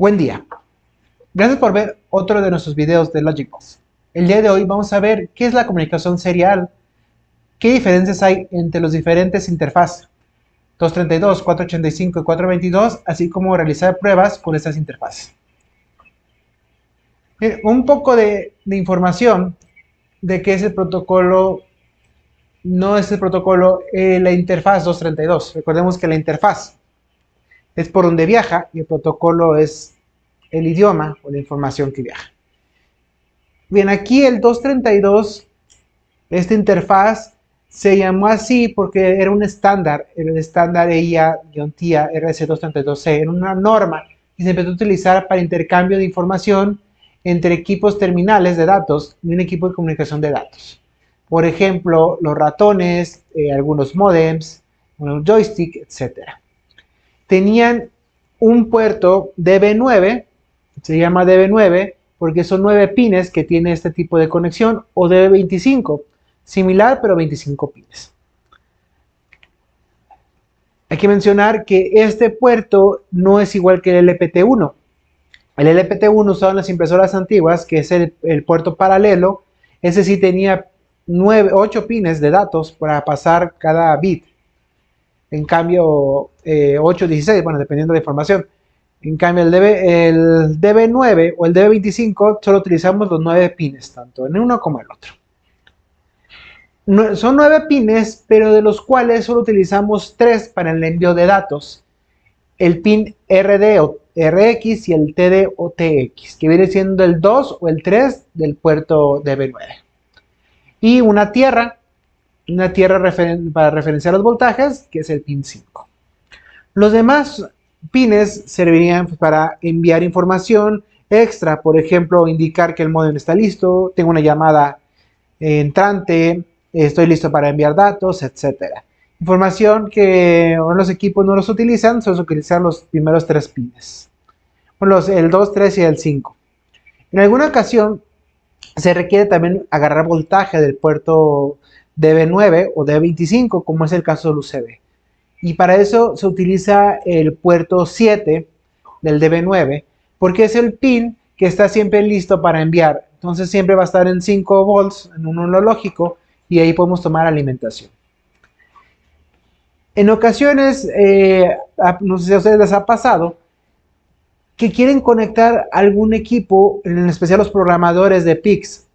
Buen día. Gracias por ver otro de nuestros videos de LogicBox. El día de hoy vamos a ver qué es la comunicación serial, qué diferencias hay entre los diferentes interfaces 232, 485 y 422, así como realizar pruebas con estas interfaces. Un poco de información de qué es el protocolo. No es el protocolo, la interfaz 232. Recordemos que la interfaz es por donde viaja y el protocolo es el idioma o la información que viaja. Bien, aquí el 232, esta interfaz se llamó así porque era un estándar, el estándar EIA-TIA RS232C, era una norma y se empezó a utilizar para intercambio de información entre equipos terminales de datos y un equipo de comunicación de datos. Por ejemplo, los ratones, algunos modems, unos joystick, etc. Tenían un puerto DB9, se llama DB9 porque son 9 pines que tiene este tipo de conexión, o DB25, similar pero 25 pines. Hay que mencionar que este puerto no es igual que el LPT1. El LPT1 usado en las impresoras antiguas, que es el puerto paralelo, ese sí tenía 8 pines de datos para pasar cada bit. En cambio, 8, 16, bueno, dependiendo de la información. En cambio, el DB9 o el DB25 solo utilizamos los 9 pines, tanto en uno como en el otro. Son 9 pines, pero de los cuales solo utilizamos 3 para el envío de datos. El pin RD o RX y el TD o TX, que viene siendo el 2 o el 3 del puerto DB9. Y una tierra para referenciar los voltajes, que es el pin 5. Los demás pines servirían para enviar información extra, por ejemplo, indicar que el módem está listo, tengo una llamada entrante, estoy listo para enviar datos, etc. Información que los equipos no los utilizan, solo utilizar los primeros 3 pines. El 2, 3 y el 5. En alguna ocasión se requiere también agarrar voltaje del puerto DB9 o DB25, como es el caso del UCB. Y para eso se utiliza el puerto 7 del DB9, porque es el pin que está siempre listo para enviar. Entonces siempre va a estar en 5 volts, en un lógico, y ahí podemos tomar alimentación. En ocasiones, no sé si a ustedes les ha pasado, que quieren conectar algún equipo, en especial los programadores de PICs,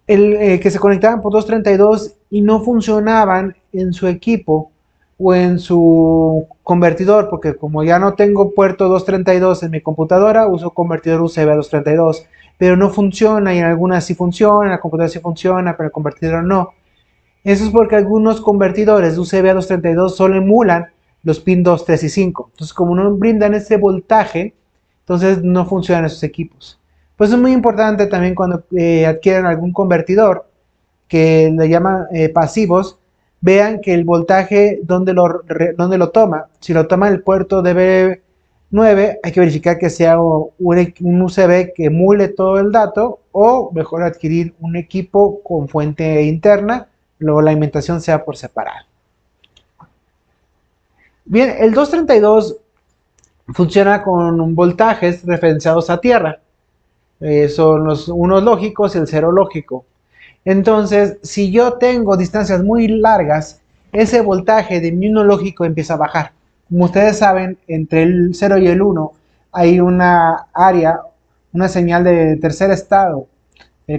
que se conectaban por 232 y no funcionaban en su equipo o en su convertidor, porque como ya no tengo puerto 232 en mi computadora, uso convertidor USB a 232, pero no funciona, y en algunas sí funciona, en la computadora sí funciona, pero el convertidor no. Eso es porque algunos convertidores de USB a 232 solo emulan los pin 2, 3 y 5. Entonces, como no brindan ese voltaje, entonces no funcionan esos equipos. Pues es muy importante también cuando adquieren algún convertidor que le llaman pasivos, vean que el voltaje donde lo toma. Si lo toma el puerto DB9, hay que verificar que sea un USB que emule todo el dato, o mejor adquirir un equipo con fuente interna, luego la alimentación sea por separado. Bien, el 232 funciona con voltajes referenciados a tierra. Son los unos lógicos y el cero lógico. Entonces, si yo tengo distancias muy largas, ese voltaje de mi uno lógico empieza a bajar. Como ustedes saben, entre el 0 y el 1 hay una área, una señal de tercer estado,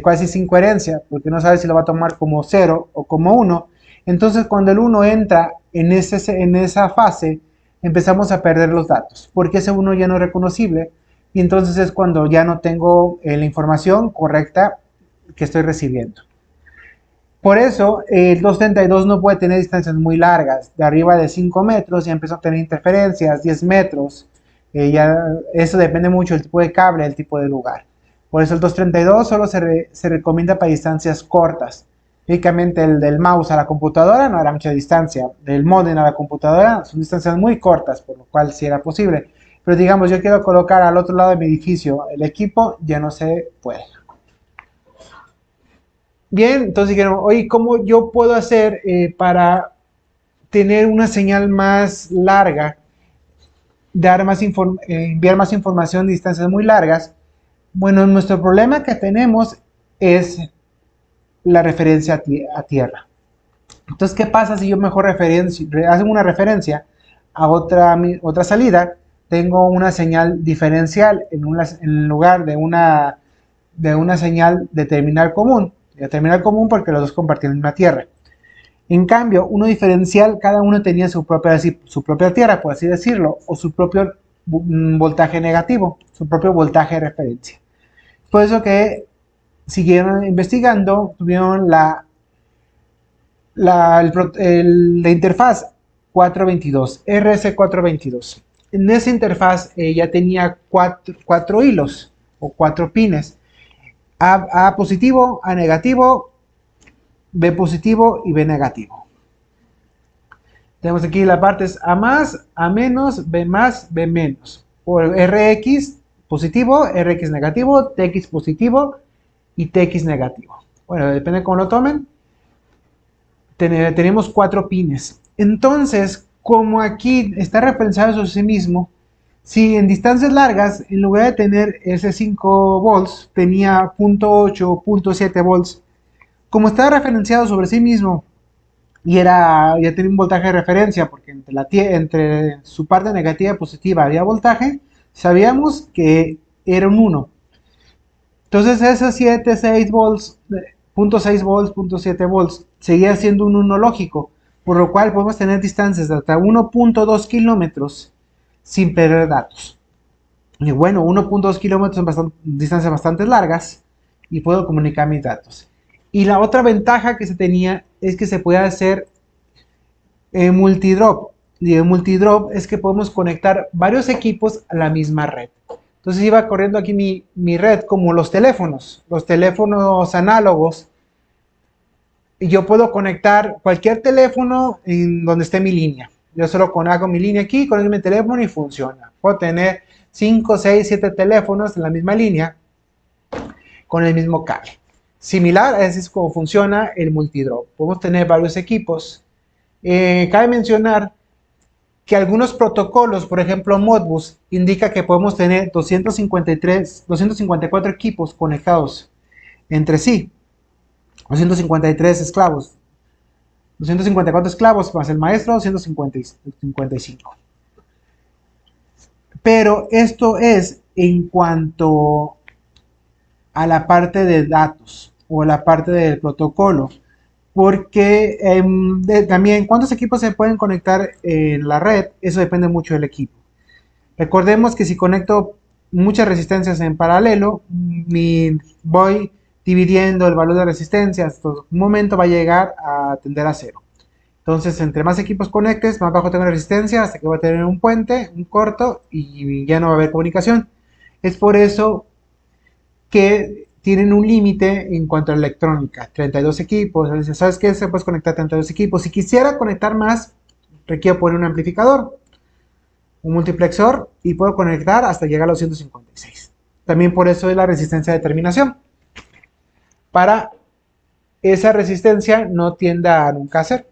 casi sin coherencia, porque no sabe si lo va a tomar como 0 o como 1. Entonces, cuando el 1 entra en esa fase, empezamos a perder los datos, porque ese 1 ya no es reconocible, y entonces es cuando ya no tengo la información correcta que estoy recibiendo. Por eso, el 232 no puede tener distancias muy largas, de arriba de 5 metros ya empezó a tener interferencias, 10 metros, eso depende mucho del tipo de cable, del tipo de lugar. Por eso el 232 solo se recomienda para distancias cortas. Típicamente el del mouse a la computadora no era mucha distancia, del modem a la computadora son distancias muy cortas, por lo cual sí era posible. Pero digamos, yo quiero colocar al otro lado de mi edificio el equipo, ya no se puede. Bien, entonces dijeron, oye, ¿cómo yo puedo hacer para tener una señal más larga? enviar más información a distancias muy largas. Bueno, nuestro problema que tenemos es la referencia a tierra. Entonces, ¿qué pasa si yo mejor hacen una referencia a otra salida? Tengo una señal diferencial en lugar de una señal de terminal común. De terminal común porque los dos compartían la misma tierra. En cambio, uno diferencial, cada uno tenía su propia tierra, por así decirlo, o su propio voltaje negativo, su propio voltaje de referencia. Por eso que siguieron investigando, tuvieron la interfaz 422, RS422. En esa interfaz ya tenía cuatro hilos o cuatro pines. A positivo, A negativo, B positivo y B negativo. Tenemos aquí las partes A más, A menos, B más, B menos. Por RX positivo, RX negativo, TX positivo y TX negativo. Bueno, depende de cómo lo tomen. Tenemos cuatro pines. Entonces, como aquí está referenciado sobre sí mismo, si en distancias largas, en lugar de tener ese 5 volts, tenía 0.8, 0.7 volts, como está referenciado sobre sí mismo y ya tenía un voltaje de referencia, porque entre su parte negativa y positiva había voltaje, sabíamos que era un 1. Entonces esos 7, 6 volts, 0.6 volts, 0.7 volts, seguía siendo un 1 lógico, por lo cual podemos tener distancias de hasta 1.2 kilómetros sin perder datos. Y bueno, 1.2 kilómetros son distancias bastante largas y puedo comunicar mis datos. Y la otra ventaja que se tenía es que se puede hacer multidrop. Y el multidrop es que podemos conectar varios equipos a la misma red. Entonces iba corriendo aquí mi red como los teléfonos análogos. Y yo puedo conectar cualquier teléfono en donde esté mi línea. Yo solo hago mi línea aquí, conecto mi teléfono y funciona. Puedo tener 5, 6, 7 teléfonos en la misma línea con el mismo cable. Similar, así es como funciona el multidrop. Podemos tener varios equipos. Cabe mencionar que algunos protocolos, por ejemplo Modbus, indica que podemos tener 254 equipos conectados entre sí. 253 esclavos. 254 esclavos más el maestro, 255. Pero esto es en cuanto a la parte de datos o la parte del protocolo, porque también cuántos equipos se pueden conectar en la red, eso depende mucho del equipo. Recordemos que si conecto muchas resistencias en paralelo, voy dividiendo el valor de resistencia, hasta un momento va a llegar a tender a cero. Entonces, entre más equipos conectes, más bajo tengo la resistencia, hasta que voy a tener un puente, un corto, y ya no va a haber comunicación. Es por eso que tienen un límite en cuanto a electrónica, 32 equipos. ¿Sabes qué? Se puede conectar 32 equipos. Si quisiera conectar más, requiero poner un amplificador, un multiplexor, y puedo conectar hasta llegar a los 156. También por eso es la resistencia de terminación. Para esa resistencia no tienda a nunca hacer.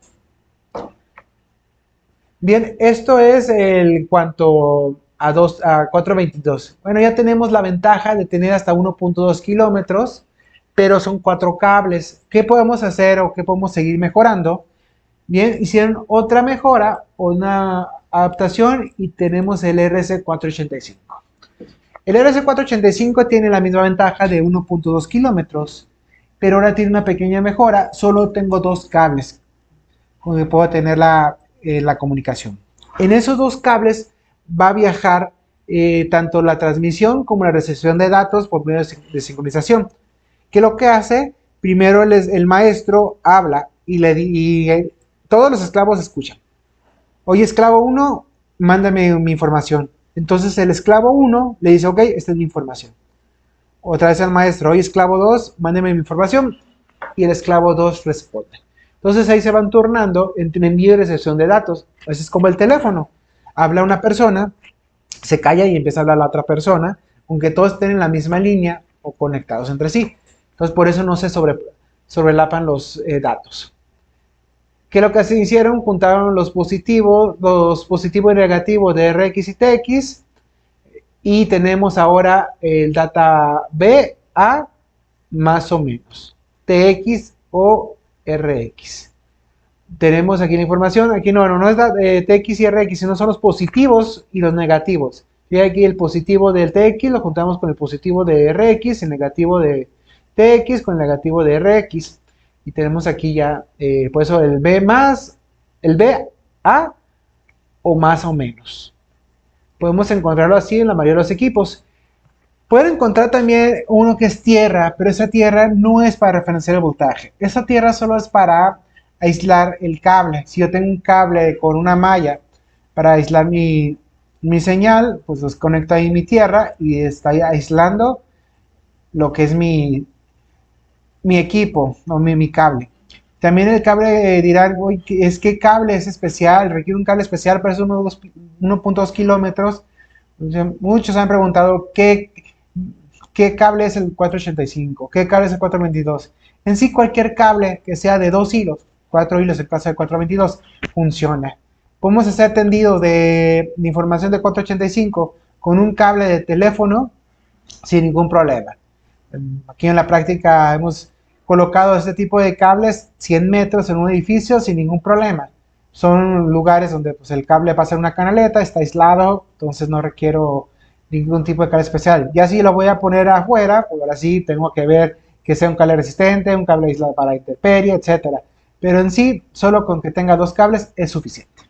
Bien, esto es el cuanto a 422. Bueno, ya tenemos la ventaja de tener hasta 1.2 kilómetros, pero son 4 cables. ¿Qué podemos hacer o qué podemos seguir mejorando? Bien, hicieron otra mejora, una adaptación, y tenemos el RS485. El RS485 tiene la misma ventaja de 1.2 kilómetros, pero ahora tiene una pequeña mejora. Solo tengo 2 cables con que puedo tener la comunicación. En esos 2 cables va a viajar tanto la transmisión como la recepción de datos por medio de sincronización. ¿Qué es lo que hace? Primero el maestro habla y todos los esclavos escuchan. Oye, esclavo 1, mándame mi información. Entonces el esclavo 1 le dice, ok, esta es mi información. Otra vez al maestro, oye, esclavo 2, mándame mi información. Y el esclavo 2 responde. Entonces ahí se van turnando entre envío y recepción de datos. Así es como el teléfono. Habla una persona, se calla y empieza a hablar la otra persona, aunque todos estén en la misma línea o conectados entre sí. Entonces por eso no se sobrelapan los datos. ¿Qué es lo que se hicieron? Juntaron los positivos y negativos de Rx y Tx, y tenemos ahora el data B, A, más o menos, Tx o Rx. Tenemos aquí la información, aquí no es Tx y Rx, sino son los positivos y los negativos. Y aquí el positivo del Tx lo juntamos con el positivo de Rx, el negativo de Tx con el negativo de Rx. Y tenemos aquí ya, por eso el B más, el B A o más o menos. Podemos encontrarlo así en la mayoría de los equipos. Pueden encontrar también uno que es tierra, pero esa tierra no es para referenciar el voltaje. Esa tierra solo es para aislar el cable. Si yo tengo un cable con una malla para aislar mi señal, pues los conecto ahí mi tierra y está aislando lo que es mi equipo o mi cable. También el cable dirán, es que cable es especial, requiere un cable especial para esos 1.2 kilómetros. Muchos han preguntado qué cable es el 485, qué cable es el 422. En sí, cualquier cable que sea de 2 hilos, 4 hilos en caso de 422, funciona. Podemos hacer tendido de información de 485 con un cable de teléfono sin ningún problema. Aquí en la práctica hemos colocado este tipo de cables 100 metros en un edificio sin ningún problema. Son lugares donde pues, el cable pasa en una canaleta, está aislado, entonces no requiero ningún tipo de cable especial. Ya si lo voy a poner afuera, pues ahora sí tengo que ver que sea un cable resistente, un cable aislado para intemperie, etc. Pero en sí, solo con que tenga 2 cables es suficiente.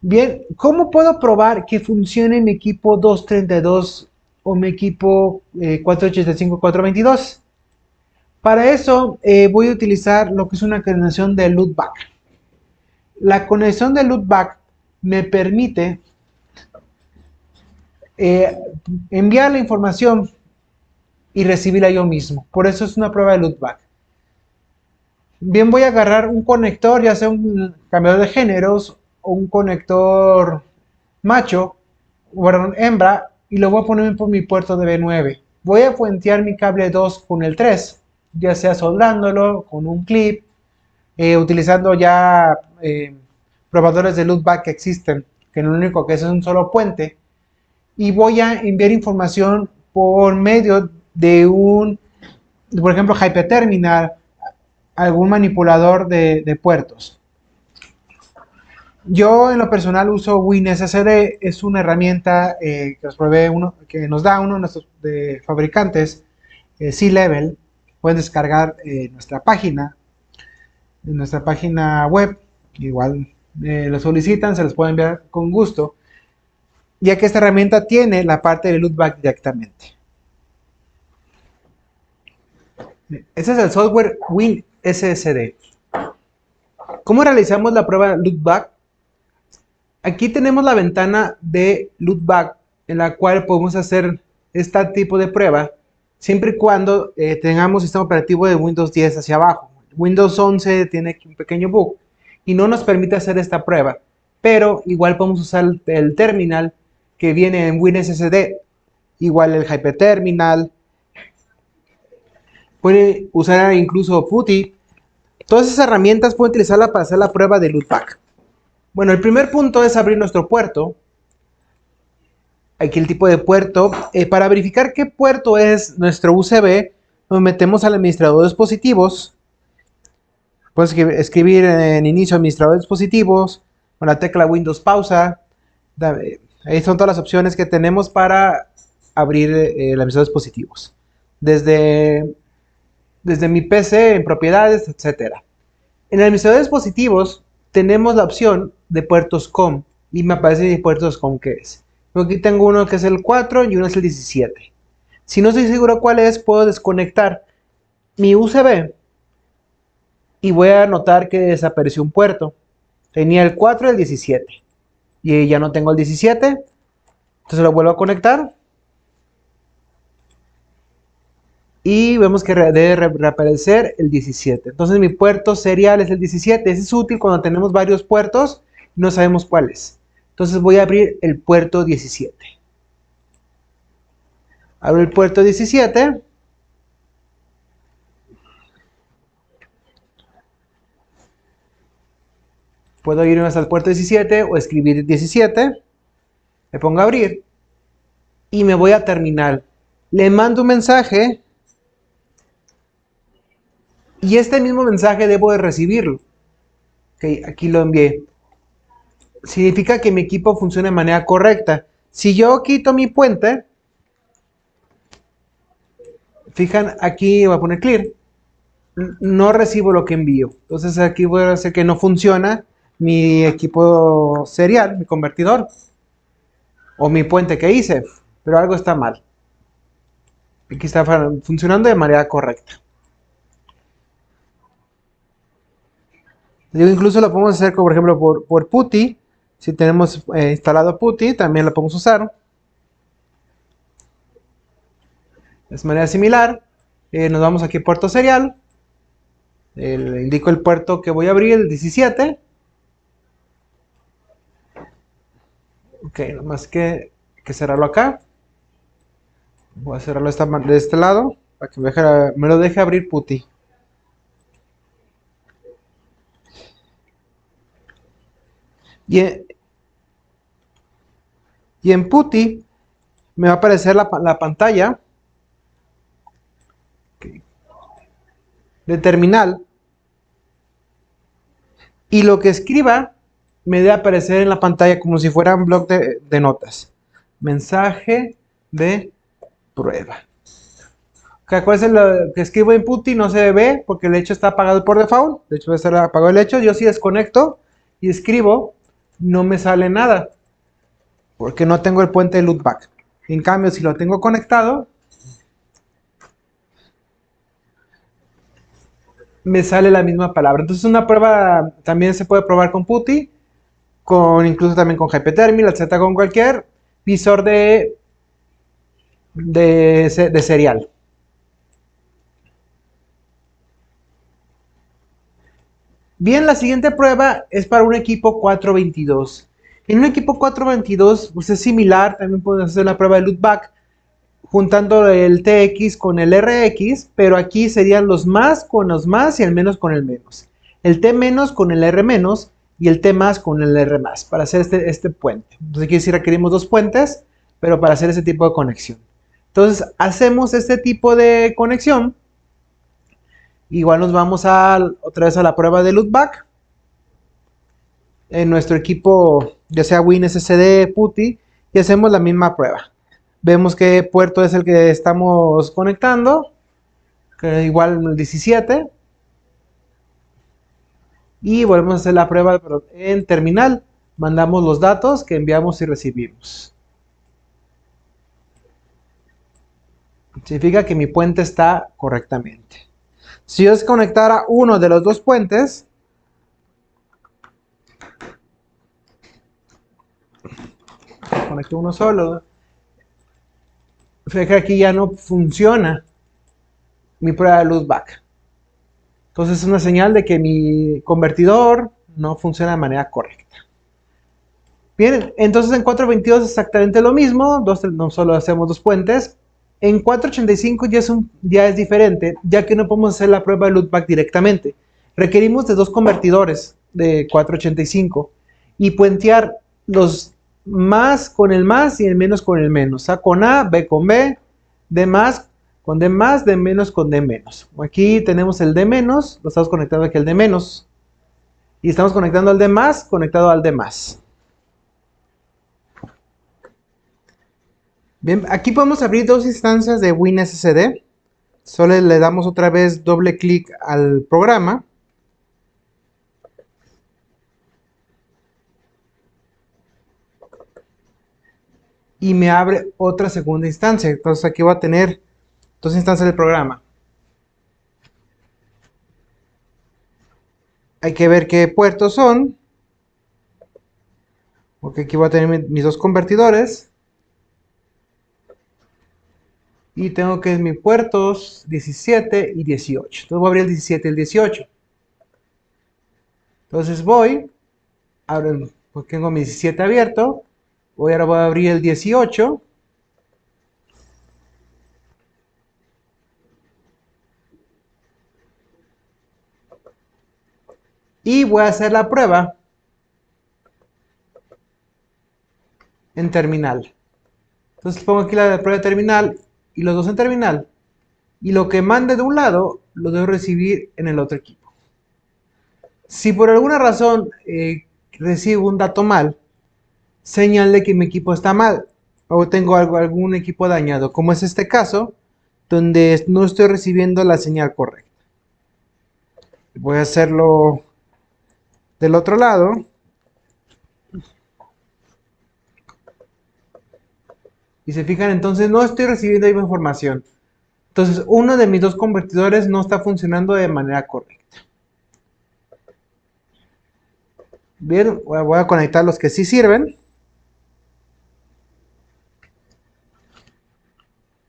Bien, ¿cómo puedo probar que funcione mi equipo 232 o mi equipo 485-422? Para eso voy a utilizar lo que es una conexión de loopback. La conexión de loopback me permite eh, enviar la información y recibirla yo mismo. Por eso es una prueba de loopback. Bien, voy a agarrar un conector, ya sea un cambiador de géneros o un conector macho, perdón, hembra, y lo voy a poner por mi puerto de B9. Voy a puentear mi cable 2 con el 3, ya sea soldándolo con un clip, utilizando ya probadores de loopback que existen, que lo único que es un solo puente, y voy a enviar información por medio de por ejemplo, Hyperterminal, algún manipulador de puertos. Yo en lo personal uso WinSSD, es una herramienta que nos da uno de nuestros fabricantes, C-Level. Pueden descargar en nuestra página web, igual lo solicitan, se los pueden enviar con gusto, ya que esta herramienta tiene la parte de loopback directamente. Ese es el software WinSSD. ¿Cómo realizamos la prueba loopback? Aquí tenemos la ventana de loopback en la cual podemos hacer este tipo de prueba siempre y cuando tengamos sistema operativo de Windows 10 hacia abajo. Windows 11 tiene aquí un pequeño bug y no nos permite hacer esta prueba, pero igual podemos usar el terminal que viene en WinSSD, igual el Hyperterminal, puede usar incluso PuTTY. Todas esas herramientas pueden utilizarla para hacer la prueba de loopback. Bueno, el primer punto es abrir nuestro puerto. Aquí el tipo de puerto. Para verificar qué puerto es nuestro USB, nos metemos al administrador de dispositivos. Puedes escribir en inicio administrador de dispositivos, con la tecla Windows pausa. Ahí son todas las opciones que tenemos para abrir el administrador de dispositivos. Desde mi PC, en propiedades, etc. En el administrador de dispositivos tenemos la opción de puertos COM y me aparece mi puertos COM que es. Aquí tengo uno que es el 4 y uno es el 17. Si no estoy seguro cuál es, puedo desconectar mi USB y voy a notar que desapareció un puerto. Tenía el 4 y el 17 y ya no tengo el 17, entonces lo vuelvo a conectar y vemos que debe reaparecer el 17. Entonces mi puerto serial es el 17. Ese es útil cuando tenemos varios puertos y no sabemos cuál es. Entonces voy a abrir el puerto 17. Abro el puerto 17 Puedo irme hasta el puerto 17 o escribir 17. Le pongo abrir y me voy a terminal. Le mando un mensaje y este mismo mensaje debo de recibirlo. Ok, aquí lo envié. Significa que mi equipo funciona de manera correcta. Si yo quito mi puente, fijan, aquí voy a poner clear. No recibo lo que envío. Entonces aquí voy a hacer que no funciona mi equipo serial, mi convertidor, o mi puente que hice, pero algo está mal. Aquí está funcionando de manera correcta. Yo incluso lo podemos hacer, como por ejemplo, por PuTTY. Si tenemos instalado PuTTY, también lo podemos usar. De manera similar, nos vamos aquí a puerto serial. Le indico el puerto que voy a abrir, el 17. Ok, nomás que cerrarlo acá. Voy a cerrarlo de este lado para que me lo deje abrir PuTTY. Y en PuTTY me va a aparecer la pantalla de terminal. Y lo que escriba me debe aparecer en la pantalla como si fuera un bloc de notas. Mensaje de prueba. Acuérdense, lo que escribo en PuTTY no se ve porque el hecho está apagado por default. De hecho, va a estar apagado el hecho. Yo si desconecto y escribo, no me sale nada porque no tengo el puente de loopback. En cambio, si lo tengo conectado, me sale la misma palabra. Entonces, una prueba también se puede probar con PuTTY, incluso también con GPTerminal, etc. Con cualquier visor de serial. Bien, la siguiente prueba es para un equipo 422. En un equipo 422 pues es similar, también podemos hacer la prueba de loopback juntando el TX con el RX, pero aquí serían los más con los más y el menos con el menos. El T menos con el R menos y el T más con el R más para hacer este puente. Entonces aquí sí requerimos dos puentes, pero para hacer ese tipo de conexión. Entonces hacemos este tipo de conexión. Igual nos vamos otra vez a la prueba de loopback. En nuestro equipo, ya sea WinSSD, PuTTY, y hacemos la misma prueba. Vemos qué puerto es el que estamos conectando, que igual el 17. Y volvemos a hacer la prueba pero en terminal. Mandamos los datos que enviamos y recibimos. Significa que mi puente está correctamente. Si yo desconectara uno de los dos puentes, conecto uno solo, fíjate que aquí ya no funciona mi prueba de loopback. Entonces es una señal de que mi convertidor no funciona de manera correcta. Bien, entonces en 422 es exactamente lo mismo, no solo hacemos dos puentes. En 485 ya es diferente, ya que no podemos hacer la prueba de loopback directamente. Requerimos de dos convertidores de 485 y puentear los más con el más y el menos con el menos. A con A, B con B, D más con D más, D menos con D menos. Aquí tenemos el D menos, lo estamos conectando aquí al D menos. Y estamos conectando al D más, conectado al D más. Bien, aquí podemos abrir dos instancias de WinSSD. Solo le damos otra vez doble clic al programa. Y me abre otra segunda instancia. Entonces aquí voy a tener dos instancias del programa. Hay que ver qué puertos son. Porque aquí voy a tener mis dos convertidores. Y tengo que mis puertos 17 y 18. Entonces voy a abrir el 17 y el 18. Entonces porque tengo mi 17 abierto. Ahora voy a abrir el 18. Y voy a hacer la prueba en terminal. Entonces pongo aquí la prueba de terminal y los dos en terminal. Y lo que mande de un lado, lo debo recibir en el otro equipo. Si por alguna razón recibo un dato mal, señal de que mi equipo está mal o tengo algún equipo dañado, como es este caso, donde no estoy recibiendo la señal correcta. Voy a hacerlo del otro lado. Y se fijan, entonces no estoy recibiendo información. Entonces, uno de mis dos convertidores no está funcionando de manera correcta. Bien, voy a conectar los que sí sirven.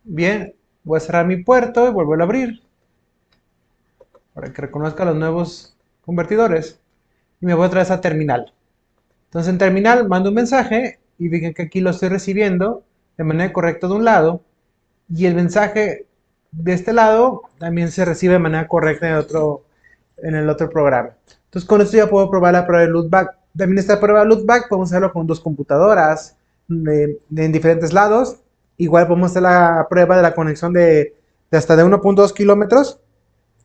Bien, voy a cerrar mi puerto y volverlo a abrir para que reconozca los nuevos convertidores. Y me voy otra vez a terminal. Entonces en terminal mando un mensaje y fíjense que aquí lo estoy recibiendo de manera correcta de un lado y el mensaje de este lado también se recibe de manera correcta en el otro programa. Entonces con esto ya puedo probar la prueba de loopback. También esta prueba de loopback podemos hacerlo con dos computadoras en diferentes lados. Igual podemos hacer la prueba de la conexión de hasta de 1.2 kilómetros.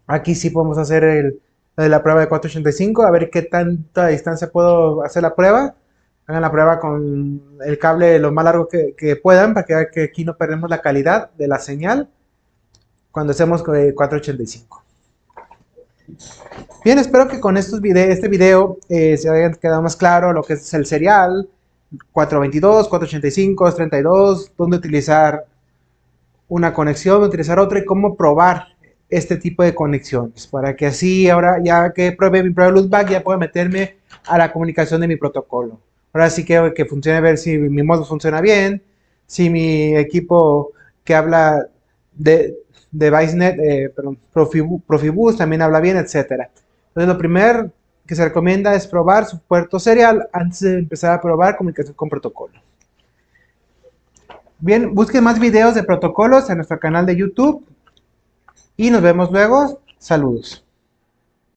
Aquí sí podemos hacer la prueba de 485, a ver qué tanta distancia puedo hacer la prueba. Hagan la prueba con el cable lo más largo que puedan para que vean que aquí no perdemos la calidad de la señal cuando hacemos 485. Bien, espero que con este video se haya quedado más claro lo que es el serial 422, 485, 232, dónde utilizar una conexión, utilizar otra y cómo probar este tipo de conexiones para que así ahora ya que pruebe mi prueba de loopback ya pueda meterme a la comunicación de mi protocolo. Ahora sí que funcione, ver si mi modo funciona bien, si mi equipo que habla de ViceNet, Profibus también habla bien, etcétera. Entonces lo primero que se recomienda es probar su puerto serial antes de empezar a probar comunicación con protocolo. Bien, busquen más videos de protocolos en nuestro canal de YouTube y nos vemos luego. Saludos.